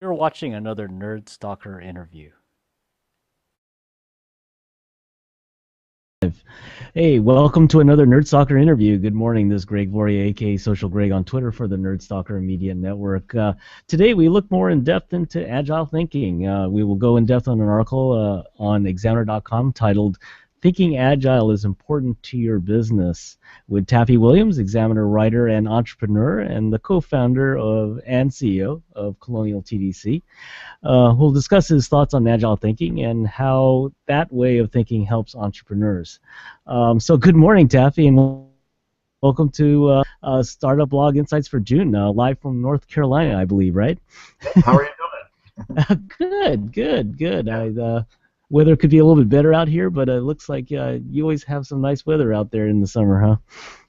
You're watching another Nerd Stalker interview. Hey, welcome to another Nerd Stalker interview. Good morning. This is Greg Voria, aka Social Greg on Twitter for the Nerd Stalker Media Network. Today we look more in depth into agile thinking. We will go in depth on an article on Examiner.com titled "Thinking Agile is Important to Your Business" with Taffy Williams, Examiner writer and entrepreneur, and the co-founder of and CEO of Colonial TDC. Who'll discuss his thoughts on agile thinking and how that way of thinking helps entrepreneurs. So good morning, Taffy, and welcome to Startup Blog Insights for June, live from North Carolina, I believe, right? How are you Good. Weather could be a little bit better out here, but it looks like you always have some nice weather out there in the summer, huh?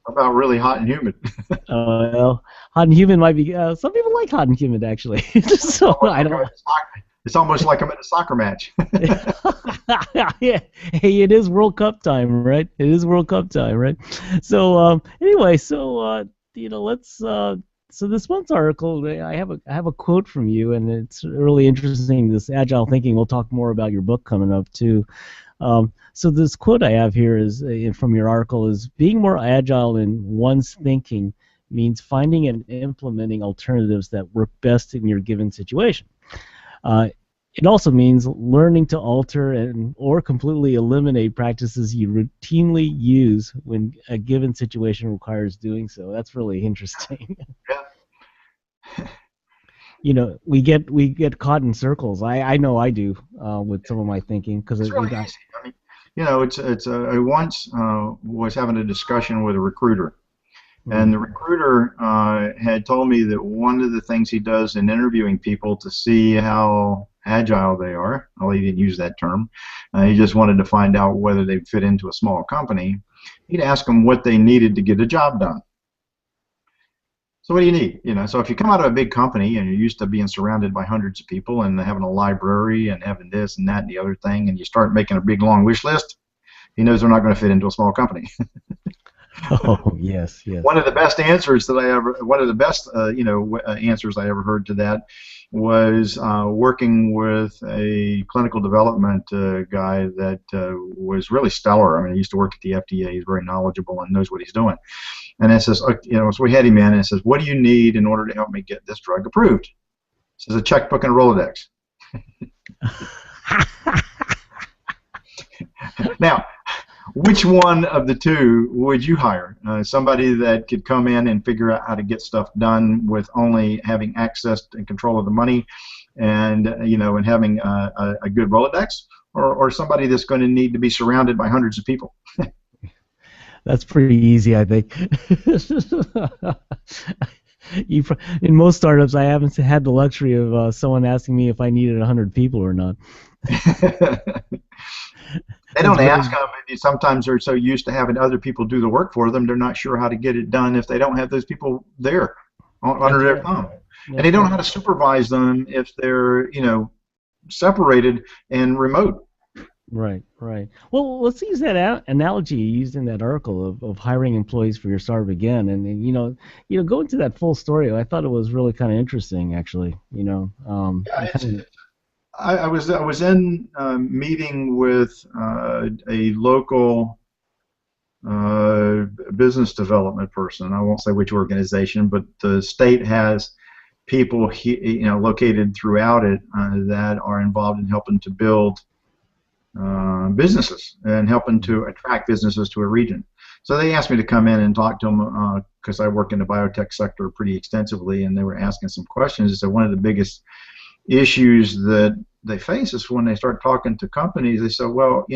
How about really hot and humid? Well, hot and humid might be. Some people like hot and humid, actually. So I don't. It's almost like I'm at a soccer match. Yeah. Hey, it is World Cup time, right? It is World Cup time, right? So anyway, let's. So this month's article, I have a quote from you, and it's really interesting. This agile thinking. We'll talk more about your book coming up too. So this quote I have here is from your article is being more agile in one's thinking means finding and implementing alternatives that work best in your given situation. It also means learning to alter or completely eliminate practices you routinely use when a given situation requires doing so. That's really interesting. Yeah. We get caught in circles. I know I do with some of my thinking because it's really easy. I mean, I once was having a discussion with a recruiter, and the recruiter had told me that one of the things he does in interviewing people to see how agile they are, well, he didn't use that term, he just wanted to find out whether they'd fit into a small company, he'd ask them what they needed to get a job done. So what do you need? So if you come out of a big company and you're used to being surrounded by hundreds of people and having a library and having this and that and the other thing, and you start making a big long wish list, he knows they're not going to fit into a small company. Oh, yes. One of the best answers that answers I ever heard to that was working with a clinical development guy that was really stellar. I mean, he used to work at the FDA. He's very knowledgeable and knows what he's doing. And it says, so we had him in, and it says, what do you need in order to help me get this drug approved? It says a checkbook and a Rolodex. Now, which one of the two would you hire? Somebody that could come in and figure out how to get stuff done with only having access and control of the money, and and having a good Rolodex, or somebody that's going to need to be surrounded by hundreds of people? That's pretty easy, I think. In most startups, I haven't had the luxury of someone asking me if I needed 100 people or not. They don't ask them. Sometimes they're so used to having other people do the work for them, they're not sure how to get it done if they don't have those people there under their thumb. And they don't know how to supervise them if they're, separated and remote. Right. Well, let's use that analogy you used in that article of hiring employees for your startup again, and go into that full story. I thought it was really kind of interesting, actually. I was in a meeting with a local business development person. I won't say which organization, but the state has people located throughout it that are involved in helping to build businesses and helping to attract businesses to a region. So they asked me to come in and talk to them because I work in the biotech sector pretty extensively, and they were asking some questions. So one of the biggest issues that they face is when they start talking to companies, they say, well,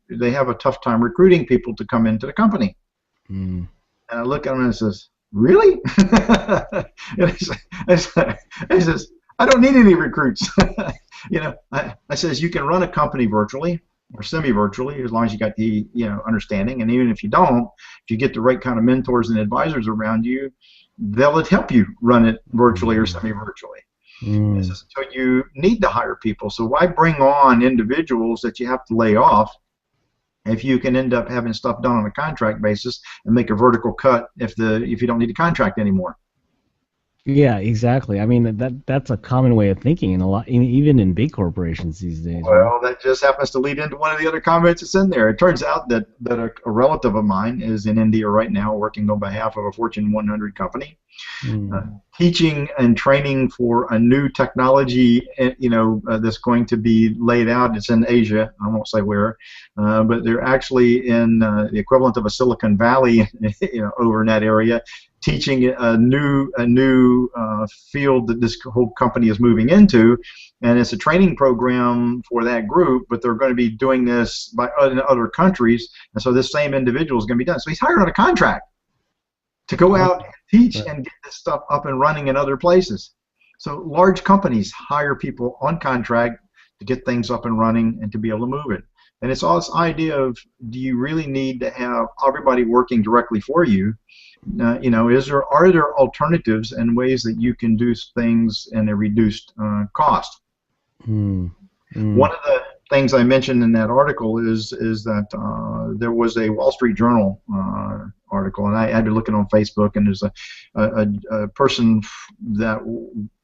they have a tough time recruiting people to come into the company. And I look at them and I says, really? And I says, I don't need any recruits. I says, you can run a company virtually or semi-virtually as long as you got the understanding, and even if you don't, if you get the right kind of mentors and advisors around you, they'll help you run it virtually or semi-virtually. So you need to hire people. So why bring on individuals that you have to lay off if you can end up having stuff done on a contract basis and make a vertical cut if you don't need to contract anymore? Yeah, exactly. I mean that's a common way of thinking in a lot, even in big corporations these days, right? Well, that just happens to lead into one of the other comments that's in there. It turns out that a relative of mine is in India right now working on behalf of a Fortune 100 company, uh, Mm. teaching and training for a new technology, that's going to be laid out. It's in Asia. I won't say where, but they're actually in the equivalent of a Silicon Valley, over in that area, teaching a new field that this whole company is moving into, and it's a training program for that group. But they're going to be doing this in other countries, and so this same individual is going to be done. So he's hired on a contract to go out Okay. and teach Right. and get this stuff up and running in other places. So large companies hire people on contract to get things up and running and to be able to move it. And it's all this idea of, do you really need to have everybody working directly for you? Are there alternatives and ways that you can do things in a reduced cost? Mm. One Mm. of the things I mentioned in that article is that there was a Wall Street Journal article, and I had to look it on Facebook. And there's a person that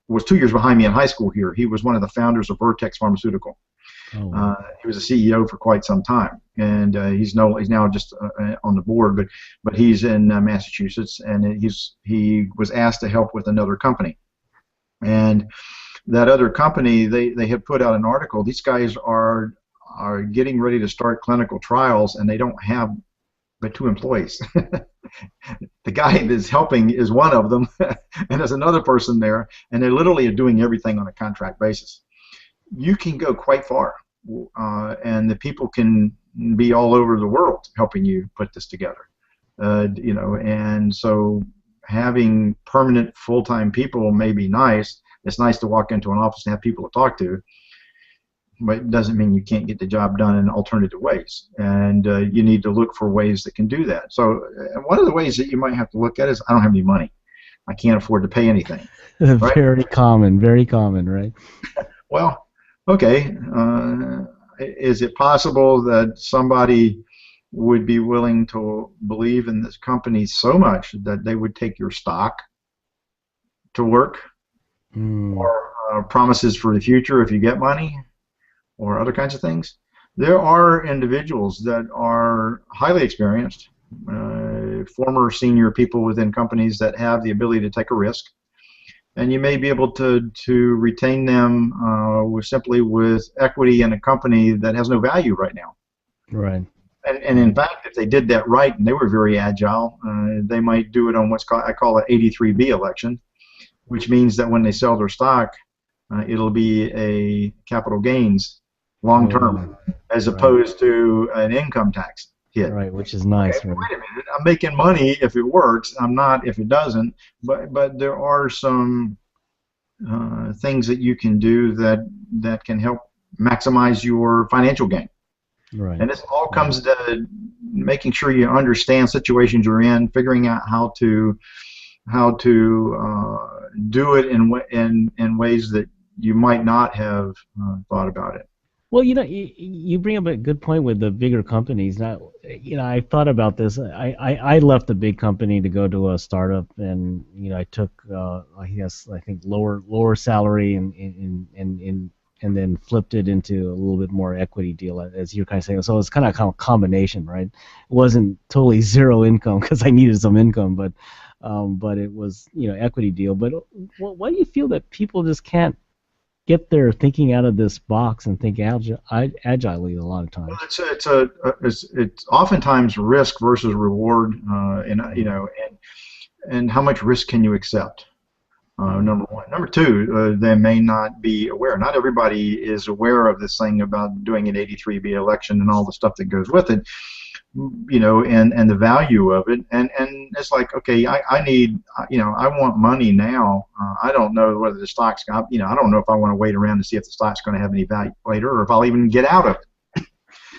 was 2 years behind me in high school here. He was one of the founders of Vertex Pharmaceutical. Oh wow. He was a CEO for quite some time, and he's now just on the board, but he's in Massachusetts, and he was asked to help with another company. And that other company, they had put out an article. These guys are getting ready to start clinical trials, and they don't have but two employees. The guy that's helping is one of them, and there's another person there, and they literally are doing everything on a contract basis. You can go quite far, and the people can be all over the world helping you put this together. And so having permanent full-time people may be nice. It's nice to walk into an office and have people to talk to, but it doesn't mean you can't get the job done in alternative ways. And you need to look for ways that can do that. So one of the ways that you might have to look at is, I don't have any money. I can't afford to pay anything, right? Very common, right? Well, okay. Is it possible that somebody would be willing to believe in this company so much that they would take your stock to work, Mm. or promises for the future if you get money, or other kinds of things? There are individuals that are highly experienced, former senior people within companies that have the ability to take a risk, and you may be able to retain them simply with equity in a company that has no value right now. Right. And in Right. fact, if they did that right and they were very agile, they might do it on what's called, I call it 83B election, which means that when they sell their stock, it'll be a capital gains long Oh, term, as right. opposed to an income tax hit. Right, which is Okay, nice, well, right? wait a minute. I'm making money if it works. I'm not if it doesn't. But there are some things that you can do that can help maximize your financial gain. Right. And this all Right. comes to making sure you understand situations you're in, figuring out how to do it in ways that you might not have thought about it. Well, you bring up a good point with the bigger companies. Now, I thought about this. I left a big company to go to a startup, and I took, I think lower salary and then flipped it into a little bit more equity deal, as you're kind of saying. So it's kind of a combination, right? It wasn't totally zero income because I needed some income, but it was equity deal. But why do you feel that people just can't get their thinking out of this box and think agilely a lot of Well, times? it's oftentimes risk versus reward, and and how much risk can you accept? Mm. Number one. Number two, they may not be aware. Not everybody is aware of this thing about doing an 83B election and all the stuff that goes with it, and the value of it. And it's like, okay, I need, I want money now. I don't know whether the stock's got, I don't know if I want to wait around to see if the stock's going to have any value later, or if I'll even get out of it.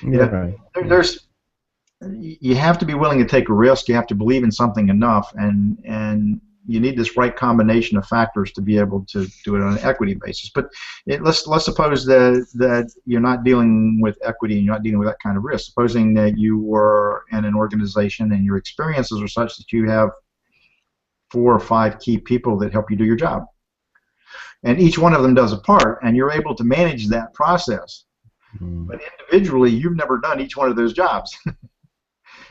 You Yeah, know, right. Yeah. there's you have to be willing to take a risk. You have to believe in something enough, and you need this right combination of factors to be able to do it on an equity basis. But let's suppose that you're not dealing with equity and you're not dealing with that kind of risk. Supposing that you were in an organization and your experiences are such that you have 4 or 5 key people that help you do your job. And each one of them does a part, and you're able to manage that process. But individually, you've never done each one of those jobs.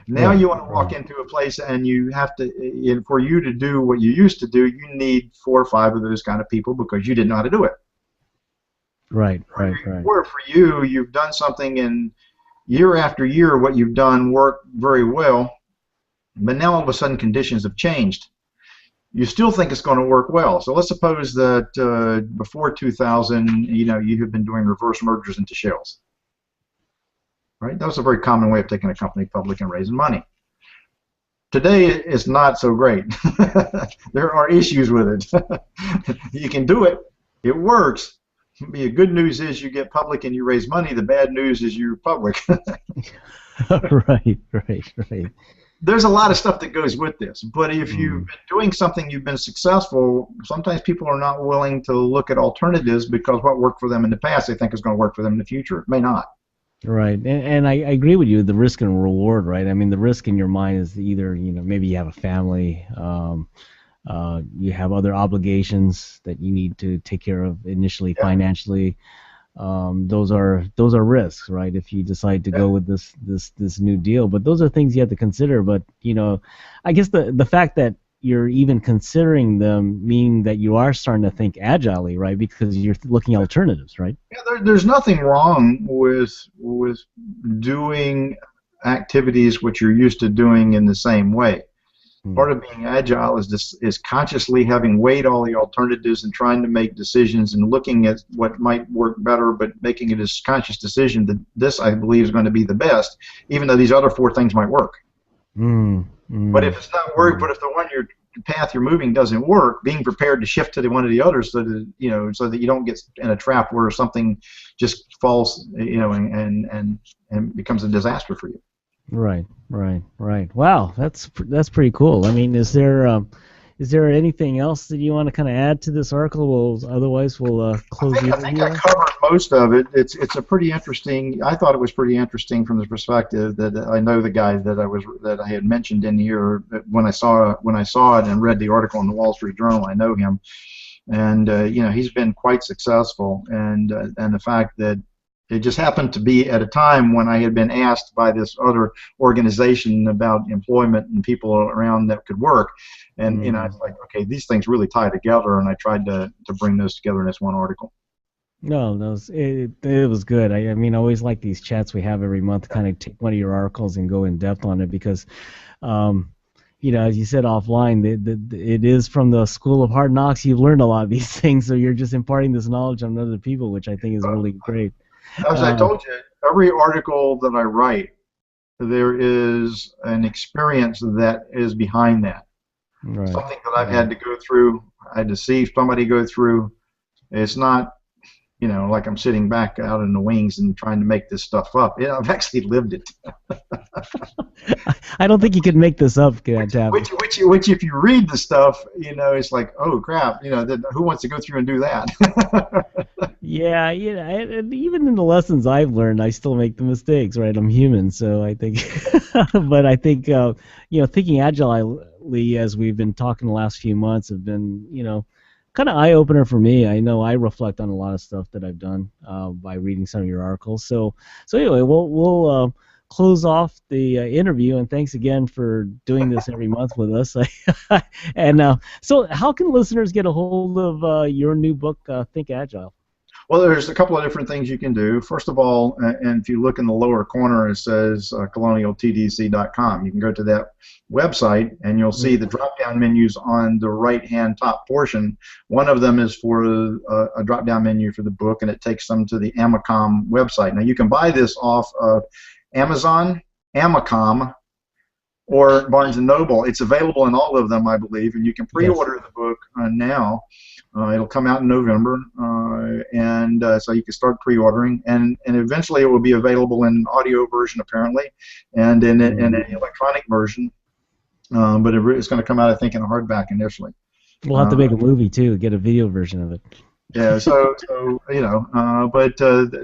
Now you want to walk into a place, and you have to, for you to do what you used to do, you need 4 or 5 of those kind of people because you didn't know how to do it. Right. Or for you, you've done something, and year after year, what you've done worked very well, but now all of a sudden conditions have changed. You still think it's going to work well. So let's suppose that before 2000, you have been doing reverse mergers into shells. Right? That was a very common way of taking a company public and raising money. Today, it's not so great. There are issues with it. You can do it. It works. The good news is you get public and you raise money. The bad news is you're public. Right. There's a lot of stuff that goes with this. But if you've been doing something, you've been successful, sometimes people are not willing to look at alternatives because what worked for them in the past they think is going to work for them in the future. It may not. Right, and I agree with you. The risk and reward, right? I mean, the risk in your mind is either maybe you have a family, you have other obligations that you need to take care of initially financially. Those are risks, right? If you decide to go with this new deal, but those are things you have to consider. But I guess the fact that you're even considering them mean that you are starting to think agilely, right? Because you're looking at alternatives, right? Yeah, there's nothing wrong with doing activities which you're used to doing in the same way. Part of being agile is consciously having weighed all the alternatives and trying to make decisions and looking at what might work better, but making it a conscious decision that this, I believe, is going to be the best, even though these other 4 things might work. But if it's not work, but if the path you're moving doesn't work, being prepared to shift to one of the others so that you don't get in a trap where something just falls, and becomes a disaster for you. Right. Wow, that's pretty cool. I mean, is there anything else that you want to kind of add to this article? Otherwise we'll close the interview. I think I covered most of it. It's a pretty interesting. I thought it was pretty interesting from the perspective that I know the guy that I had mentioned in here. When I saw it and read the article in the Wall Street Journal, I know him, and he's been quite successful. And the fact that it just happened to be at a time when I had been asked by this other organization about employment and people around that could work. And I was like, okay, these things really tie together, and I tried to bring those together in this one article. No, it was good. I mean, I always like these chats we have every month, kind of take one of your articles and go in depth on it because, as you said offline, it is from the school of hard knocks. You've learned a lot of these things, so you're just imparting this knowledge on other people, which I think is really great. As I told you, every article that I write, there is an experience that is behind that. Right. Something that I've had to go through, I had to see somebody go through. It's not, like I'm sitting back out in the wings and trying to make this stuff up. I've actually lived it. I don't think you could make this up, Taffy. Which, if you read the stuff, it's like, oh crap, who wants to go through and do that? Yeah, and even in the lessons I've learned, I still make the mistakes, right? I'm human, so I think, but I think, thinking agilely, as we've been talking the last few months, have been, kind of eye-opener for me. I know I reflect on a lot of stuff that I've done by reading some of your articles. So anyway, we'll close off the interview, and thanks again for doing this every month with us. And so how can listeners get a hold of your new book, Think Agile? Well, there's a couple of different things you can do. First of all, and if you look in the lower corner, it says colonialtdc.com. You can go to that website, and you'll see the drop-down menus on the right-hand top portion. One of them is for a drop-down menu for the book, and it takes them to the Amacom website. Now, you can buy this off of Amazon, Amacom, or Barnes & Noble. It's available in all of them, I believe, and you can pre-order the book now. It'll come out in November, and so you can start pre-ordering, and eventually it will be available in audio version, apparently, and in an electronic version, but it's going to come out, I think, in a hardback initially. We'll have to make a movie, too, get a video version of it. Yeah, so but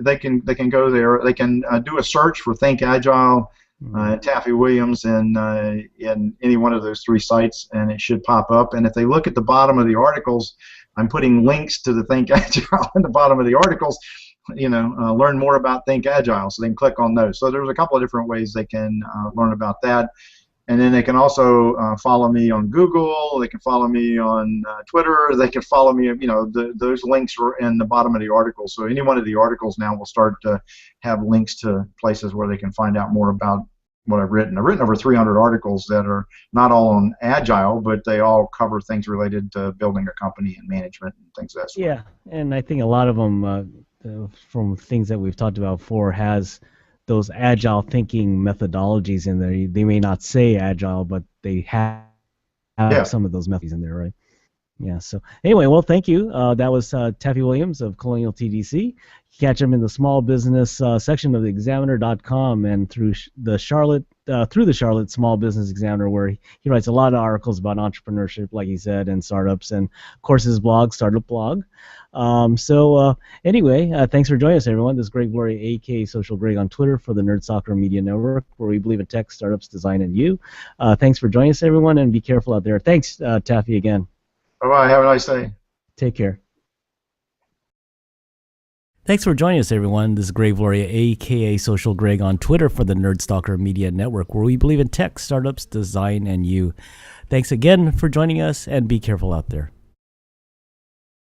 they can go there. They can do a search for Think Agile Taffy Williams in any one of those 3 sites, and it should pop up. And if they look at the bottom of the articles, I'm putting links to the Think Agile in the bottom of the articles. Learn more about Think Agile, so they can click on those. So there's a couple of different ways they can learn about that. And then they can also follow me on Google. They can follow me on Twitter. They can follow me. Those links are in the bottom of the article. So any one of the articles now will start to have links to places where they can find out more about what I've written. I've written over 300 articles that are not all on Agile, but they all cover things related to building a company and management and things of that sort. Yeah, and I think a lot of them, from things that we've talked about before, has those agile thinking methodologies in there. They may not say agile, but they have some of those methods in there, right? Yeah. So anyway, well, thank you. That was Taffy Williams of Colonial TDC. Catch him in the small business section of the Examiner.com and through the Charlotte Small Business Examiner, where he writes a lot of articles about entrepreneurship, like he said, and startups, and of course his blog, Startup Blog. Anyway, thanks for joining us, everyone. This is Greg Gloria, aka Social Greg, on Twitter for the Nerd Soccer Media Network, where we believe in tech, startups, design, and you. Thanks for joining us, everyone, and be careful out there. Thanks, Taffy, again. Bye-bye. Have a nice day. Take care. Thanks for joining us, everyone. This is Greg Gloria, aka Social Greg, on Twitter for the Nerd Stalker Media Network, where we believe in tech, startups, design, and you. Thanks again for joining us, and be careful out there.